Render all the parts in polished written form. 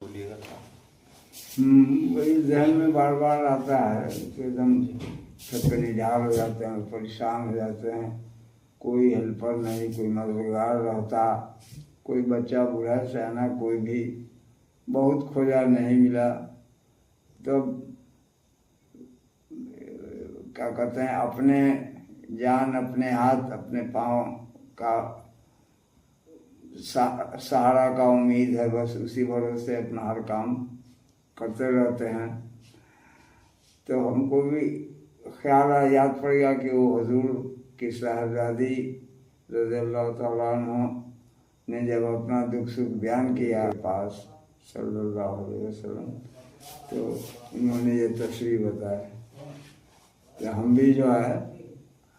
बोलिएगा था। वही जहन में बार बार आता है कि एकदम छत पे निढाल हो जाते हैं, परेशान हो जाते हैं। कोई हेल्पर नहीं, कोई मददगार रहता, कोई बच्चा बूढ़ा सयाना कोई भी, बहुत खोजा नहीं मिला। तो क्या कहते हैं, अपने जान अपने हाथ अपने पाँव का सहारा का उम्मीद है, बस उसी भरोसे अपना हर काम करते रहते हैं। तो हमको भी ख्याल याद पड़ गया कि वो हुजूर की साहबजादी रज़ियल्लाहु तआला अन्हा ने जब अपना दुख सुख बयान किया पास सल्लल्लाहु अलैहि वसल्लम, तो उन्होंने ये तशरीह बताया कि हम भी जो है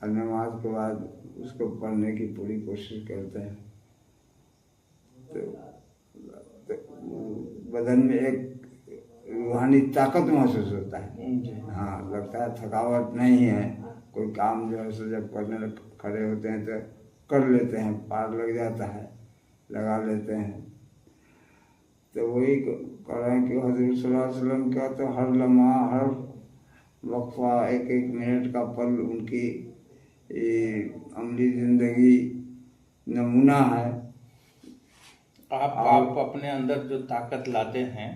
हर नमाज के बाद उसको पढ़ने की पूरी कोशिश करते हैं। तो बदन में एक रूहानी ताकत महसूस होता है। हाँ, लगता है थकावट नहीं है। कोई काम जो है सो जब करने खड़े होते हैं तो कर लेते हैं, पार लग जाता है, लगा लेते हैं। तो वही कह रहे हैं कि हज़रत सल्लल्लाहु अलैहि वसल्लम का तो हर लम्हा हर वक्फा एक एक मिनट का पल उनकी अमली ज़िंदगी नमूना है। आप अपने अंदर जो ताकत लाते हैं,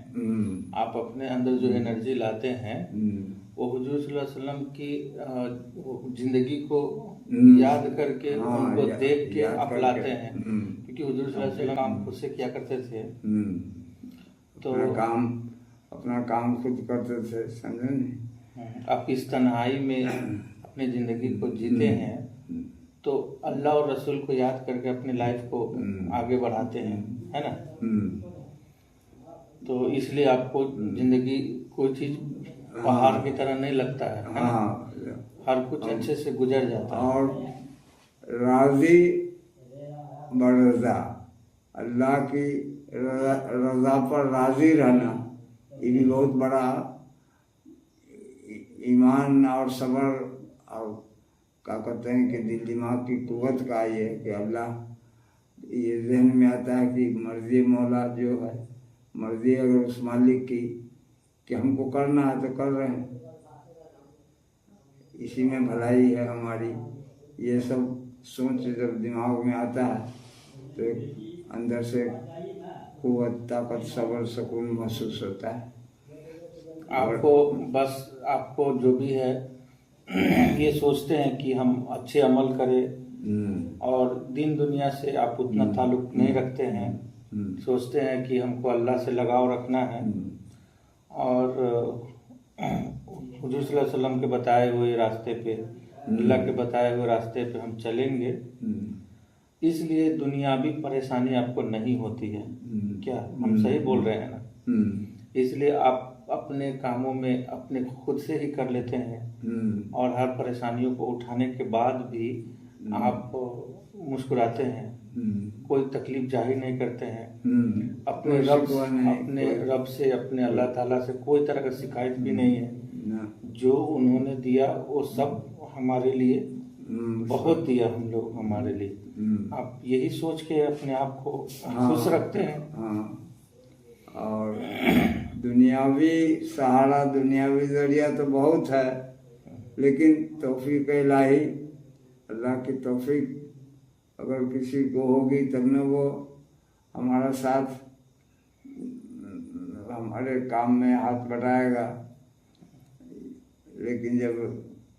आप अपने अंदर जो एनर्जी लाते हैं, वो हुजूर सल्लल्लाहु अलैहि वसल्लम की जिंदगी को याद करके उनको देख के आप लाते हैं। क्योंकि हुजूर सल्लल्लाहु अलैहि वसल्लम काम खुद से किया करते थे, तो अपना काम खुद करते थे, समझे नहीं। आप इस तन्हाई में अपनी जिंदगी को जीते हैं, तो अल्लाह और रसूल को याद करके अपनी लाइफ को आगे बढ़ाते हैं, है ना। तो इसलिए आपको जिंदगी कोई चीज पहाड़ की तरह नहीं लगता है ना? हर कुछ अच्छे से गुजर जाता है। और राजी बरजा, अल्लाह की रजा पर राजी रहना, ये भी बहुत बड़ा ईमान और सब्र और क्या कहते हैं कि दिल दिमाग की कुव्वत का ये है कि अल्लाह, ये ज़हन में आता है कि मर्ज़ी मौला जो है, मर्ज़ी अगर उस मालिक की कि हमको करना है तो कर रहे हैं, इसी में भलाई है हमारी। ये सब सोच जब दिमाग में आता है तो अंदर से कुव्वत, ताकत, सब्र, सुकून महसूस होता है। आपको जो भी है ये सोचते हैं कि हम अच्छे अमल करें, और दिन दुनिया से आप उतना ताल्लुक नहीं रखते हैं। सोचते हैं कि हमको अल्लाह से लगाव रखना है, और हुजूर सल्लल्लाहु अलैहि वसल्लम के बताए हुए रास्ते पे, अल्लाह के बताए हुए रास्ते पे हम चलेंगे। इसलिए दुनियावी परेशानी आपको नहीं होती है। क्या हम सही बोल रहे हैं ना? इसलिए आप अपने कामों में अपने खुद से ही कर लेते हैं, और हर परेशानियों को उठाने के बाद भी आप मुस्कुराते हैं, कोई तकलीफ जाहिर नहीं करते हैं। अपने रब से, अपने अल्लाह ताला से कोई तरह का शिकायत भी नहीं है। जो उन्होंने दिया वो सब हमारे लिए बहुत दिया, हम लोग हमारे लिए। आप यही सोच के अपने आप को खुश रखते हैं। और दुनियावी सहारा, दुनियावी जरिया तो बहुत है, लेकिन तौफीक इलाही, अल्लाह की तौफीक अगर किसी को होगी तब न वो हमारा साथ हमारे काम में हाथ बढ़ाएगा। लेकिन जब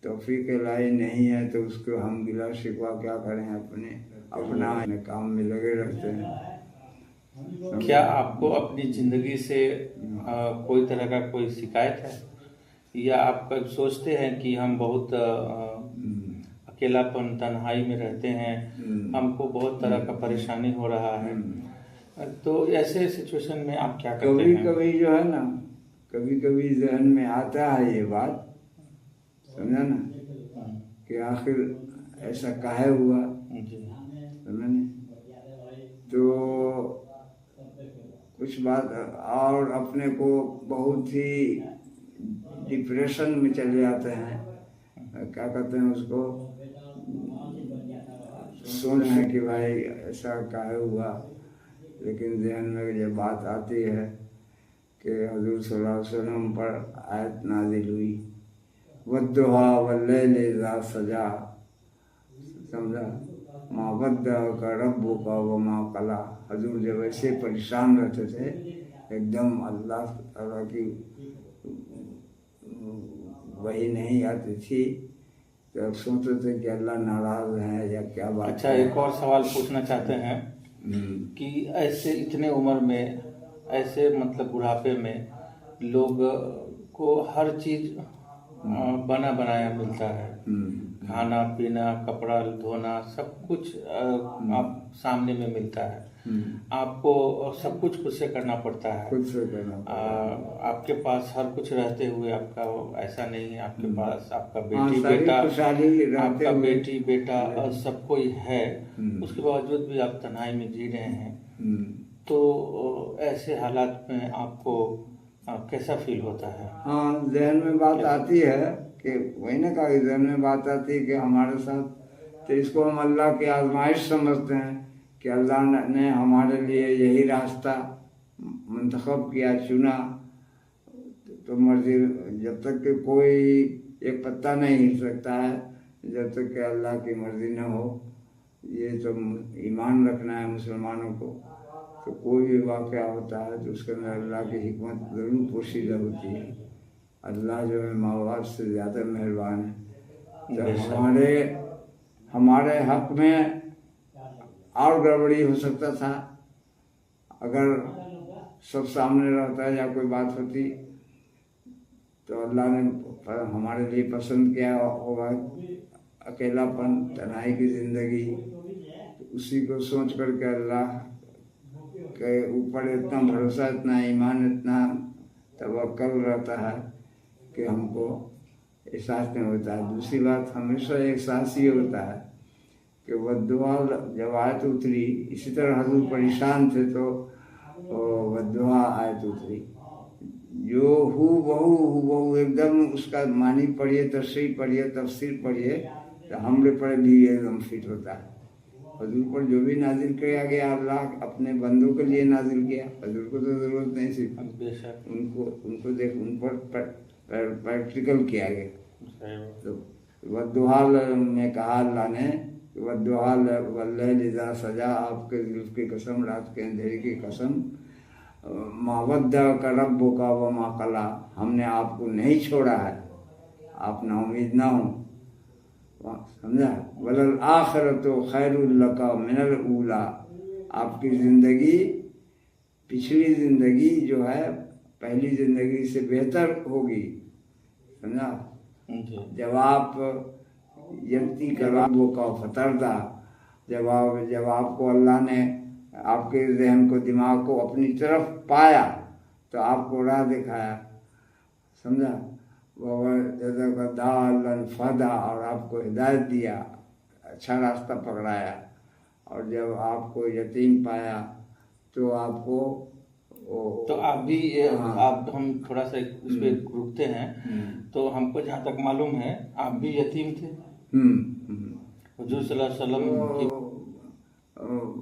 तौफीक इलाही नहीं है तो उसको हम गिला शिकवा क्या करें, अपने काम में लगे रहते हैं। क्या आपको अपनी जिंदगी से कोई तरह का कोई शिकायत है, या आप सोचते हैं कि हम बहुत अकेलापन, तन्हाई में रहते हैं, हमको बहुत तरह का परेशानी हो रहा है? तो ऐसे सिचुएशन में आप क्या करते हैं? कभी जो है ना, कभी कभी जहन में आता है ये बात, समझा ना, कि आखिर ऐसा काहे हुआ, समझा नहीं। तो कुछ बात और अपने को बहुत ही डिप्रेशन में चले जाते हैं, क्या कहते हैं उसको, सोचने कि भाई ऐसा काहे हुआ। लेकिन ज़हन में जब बात आती है کہ حضور صلی اللہ علیہ وسلم پر آیت نازل ہوئی والضحیٰ واللیل اذا سجا، سمجھا، ما ودعک ربک وما قلی۔ حضور جب ایسے پریشان رہتے تھے، ایک دم اللہ تعالیٰ کی وحی نہیں آتی تھی تو سوچتے تھے کہ اللہ ناراض ہے یا کیا بات۔ اچھا، ایک اور سوال پوچھنا چاہتے ہیں کہ ایسے اتنے عمر میں، ایسے مطلب بڑھاپے میں لوگ کو ہر چیز بنا بنایا ملتا ہے، کھانا پینا کپڑا دھونا سب کچھ آپ سامنے میں ملتا ہے، آپ کو سب کچھ خود سے کرنا پڑتا ہے، خود سے کرنا آپ کے پاس ہر کچھ رہتے ہوئے آپ کا ایسا نہیں ہے، آپ کے پاس آپ کا ہاں، بیٹی ساری بیٹا، خوشحالی آپ رہتے کا ہوئے۔ بیٹی بیٹا اور سب کوئی ہے، اس کے باوجود بھی آپ تنہائی میں جی رہے ہیں، تو ایسے حالات میں آپ کو کیسا فیل ہوتا ہے؟ ہاں، ذہن میں بات آتی ہے کہ وہی نہ کہا کہ ذہن میں بات آتی ہے کہ ہمارے ساتھ، تو اس کو ہم اللہ کی آزمائش سمجھتے ہیں کہ اللہ نے ہمارے لیے یہی راستہ منتخب کیا، چنا، تو مرضی، جب تک کہ کوئی ایک پتہ نہیں ہل سکتا ہے جب تک کہ اللہ کی مرضی نہ ہو۔ یہ تو ایمان رکھنا ہے مسلمانوں کو، تو کوئی بھی واقعہ ہوتا ہے تو اس کے اندر اللہ کی حکمت ضرور پوشیدہ ہوتی ہے۔ اللہ جو ہے ماں باپ سے زیادہ مہربان ہے، تو ہمارے حق میں اور گڑبڑی ہو سکتا تھا اگر سب سامنے رہتا یا کوئی بات ہوتی، تو اللہ نے ہمارے لیے پسند کیا ہوگا اکیلا پن، تنہائی کی زندگی۔ اسی کو سوچ کر کے اللہ کے اوپر اتنا بھروسہ، اتنا ایمان، اتنا توکل رہتا ہے کہ ہم کو احساس نہیں ہوتا ہے۔ دوسری بات، ہمیشہ احساس یہ ہوتا ہے کہ وہ دعا جب آیت اتری، اسی طرح حضور پریشان تھے تو وہ دعا آیت اتری، جو ہو بہو ایک دم اس کا معنی پڑھیے، تشریح پڑھیے، تفسیر پڑھیے، تو ہم نے پڑھ بھی ایک دم فٹ ہوتا ہے۔ حضور پر جو بھی نازل کیا گیا اللہ اپنے بندوں کے لیے نازل کیا، حضور کو تو ضرورت نہیں تھی، ان کو دیکھ، ان پر پریکٹیکل کیا گیا۔ تو والضحیٰ میں کہا اللہ نے، والضحیٰ واللیل اذا سجا، آپ کے زلف کی قسم، رات کے اندھیرے کی قسم، ما ودعک ربک وما قلی، ہم نے آپ کو نہیں چھوڑا ہے، آپ نا امید نہ ہوں، سمجھا، وللآخرۃ خیر لک من الاولی، آپ کی زندگی، پچھلی زندگی جو ہے پہلی زندگی سے بہتر ہوگی، سمجھا۔ جب آپ یتی کلاموں کا فتردہ، جب آپ کو اللہ نے آپ کے ذہن کو، دماغ کو اپنی طرف پایا تو آپ کو راہ دکھایا، سمجھا، وَوَجَدَكَ ضَالًّا فَهَدَىٰ، اور آپ کو ہدایت دیا، اچھا راستہ پکڑایا، اور جب آپ کو یتیم پایا تو آپ کو تو آپ بھی آپ، ہم تھوڑا سا اس پہ رکتے ہیں، تو ہم کو جہاں تک معلوم ہے آپ بھی یتیم تھے، حضور صلی اللہ علیہ وسلم کی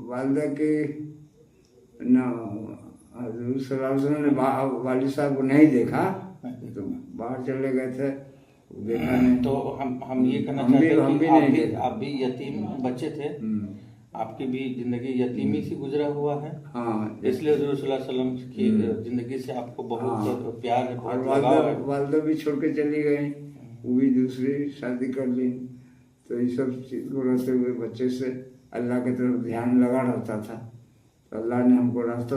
والدہ کے حضور صلی اللہ علیہ وسلم نے والد صاحب کو نہیں دیکھا، تو باہر چلے گئے تھے، دیکھا نہیں۔ تو ہم یہ کہنا چاہتے ہیں کہ آپ بھی یتیم بچے تھے، آپ کی بھی زندگی یتیمی سے گزرا ہوا ہے، ہاں، اس لیے حضور صلی اللہ علیہ وسلم کی زندگی سے آپ کو بہت پیار ہے، بہت لگاؤ ہے۔ والدہ بھی چھوڑ کے چلی گئی، وہ بھی دوسری شادی کر لی، تو یہ سب چیز کو رہتے ہوئے بچے سے اللہ کی طرف دھیان لگا رہتا تھا، تو اللہ نے ہم کو راستہ